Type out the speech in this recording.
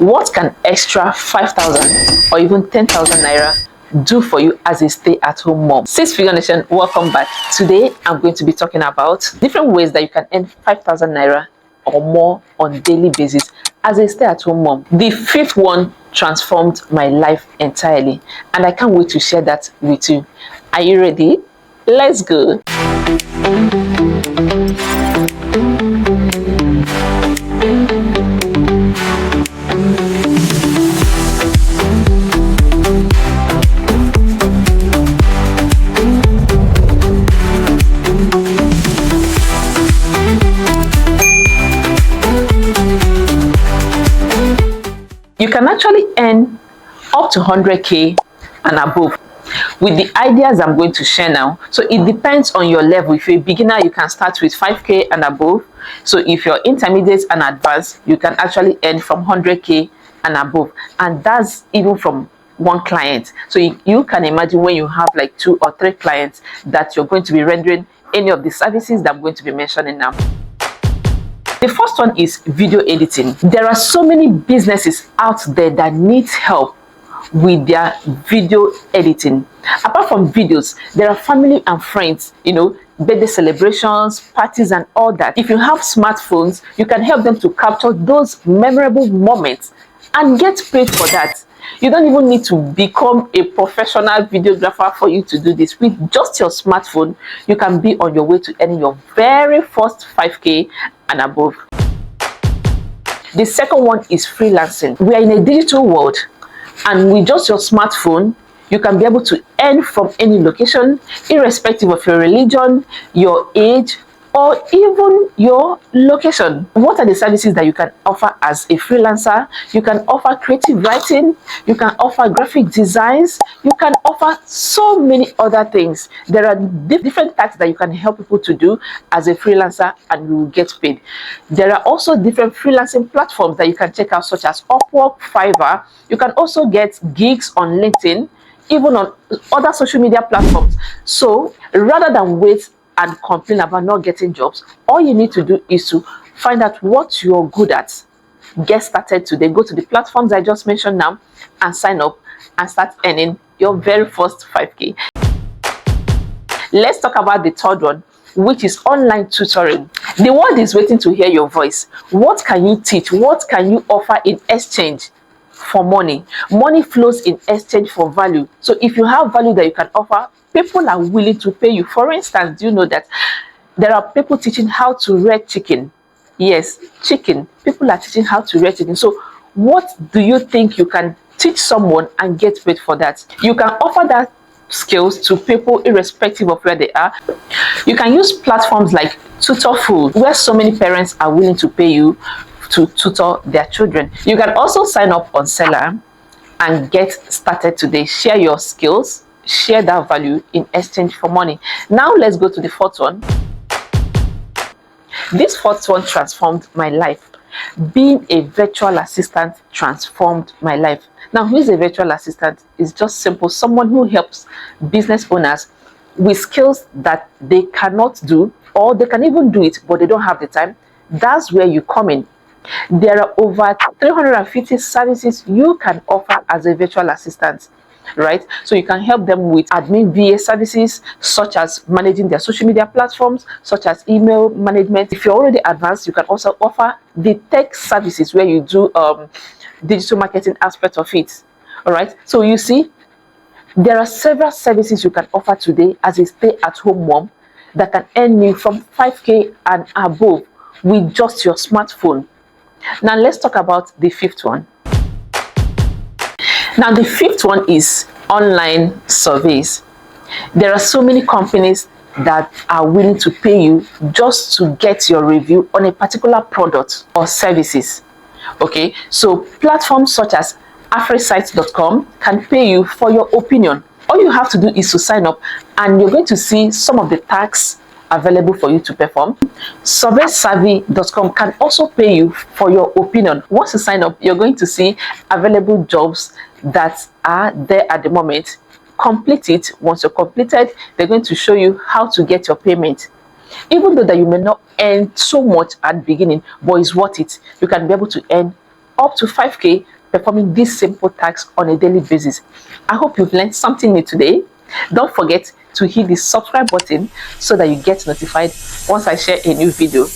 What can extra 5,000 or even 10,000 naira do for you as a stay-at-home mom? Six-Figure Nation, welcome back. Today, I'm going to be talking about different ways that you can earn 5,000 naira or more on a daily basis as a stay-at-home mom. The fifth one transformed my life entirely, and I can't wait to share that with you. Are you ready? Let's go. You can actually earn up to 100k and above with the ideas I'm going to share now. So it depends on your level. If you're a beginner, you can start with 5k and above. So if you're intermediate and advanced, you can actually earn from 100k and above, and that's even from one client. So you can imagine when you have like 2 or 3 clients that you're going to be rendering any of the services that I'm going to be mentioning now. The first one is video editing. There are so many businesses out there that need help with their video editing. Apart from videos, there are family and friends, birthday celebrations, parties and all that. If you have smartphones, you can help them to capture those memorable moments and get paid for that. You don't even need to become a professional videographer for you to do this. With just your smartphone, you can be on your way to earning your very first 5k and above. The second one is freelancing. We are in a digital world, and with just your smartphone, you can be able to earn from any location, irrespective of your religion, your age, or even your location. What are the services that you can offer as a freelancer? You can offer creative writing, you can offer graphic designs, you can offer so many other things. There are different tasks that you can help people to do as a freelancer, and you will get paid. There are also different freelancing platforms that you can check out, such as Upwork, Fiverr. You can also get gigs on LinkedIn, even on other social media platforms. So rather than wait and complain about not getting jobs, all you need to do is to find out what you're good at. Get started today. Go to the platforms I just mentioned now and sign up and start earning your very first 5k. Let's talk about the third one, which is online tutoring. The world is waiting to hear your voice. What can you teach? What can you offer in exchange for money? Money flows in exchange for value. So if you have value that you can offer, people are willing to pay you. For instance, do you know that there are people teaching how to rear chicken? Yes, chicken. People are teaching how to rear chicken. So what do you think you can teach someone and get paid for that? You can offer that skills to people irrespective of where they are. You can use platforms like Tutorful, where so many parents are willing to pay you to tutor their children. You can also sign up on Seller and get started today. Share your skills, share that value in exchange for money. Now let's go to the fourth one. This fourth one transformed my life. Being a virtual assistant transformed my life. Now, who is a virtual assistant? It's just simple, someone who helps business owners with skills that they cannot do, or they can even do it but they don't have the time. That's where you come in. There are over 350 services you can offer as a virtual assistant, right? So you can help them with admin VA services, such as managing their social media platforms, such as email management. If you're already advanced, you can also offer the tech services where you do digital marketing aspect of it. All right, so you see, there are several services you can offer today as a stay-at-home mom that can earn you from 5k and above with just your smartphone. Now let's talk about the fifth one. Now the fifth one is online surveys. There are so many companies that are willing to pay you just to get your review on a particular product or services. Okay, so platforms such as afrisites.com can pay you for your opinion. All you have to do is to sign up, and you're going to see some of the tasks available for you to perform. Surveysavvy.com can also pay you for your opinion. Once you sign up, you're going to see available jobs that are there at the moment. Complete it. Once you're completed, they're going to show you how to get your payment. Even though that you may not earn so much at the beginning, but it's worth it. You can be able to earn up to 5K performing these simple tasks on a daily basis. I hope you've learned something new today. Don't forget to hit the subscribe button so that you get notified once I share a new video.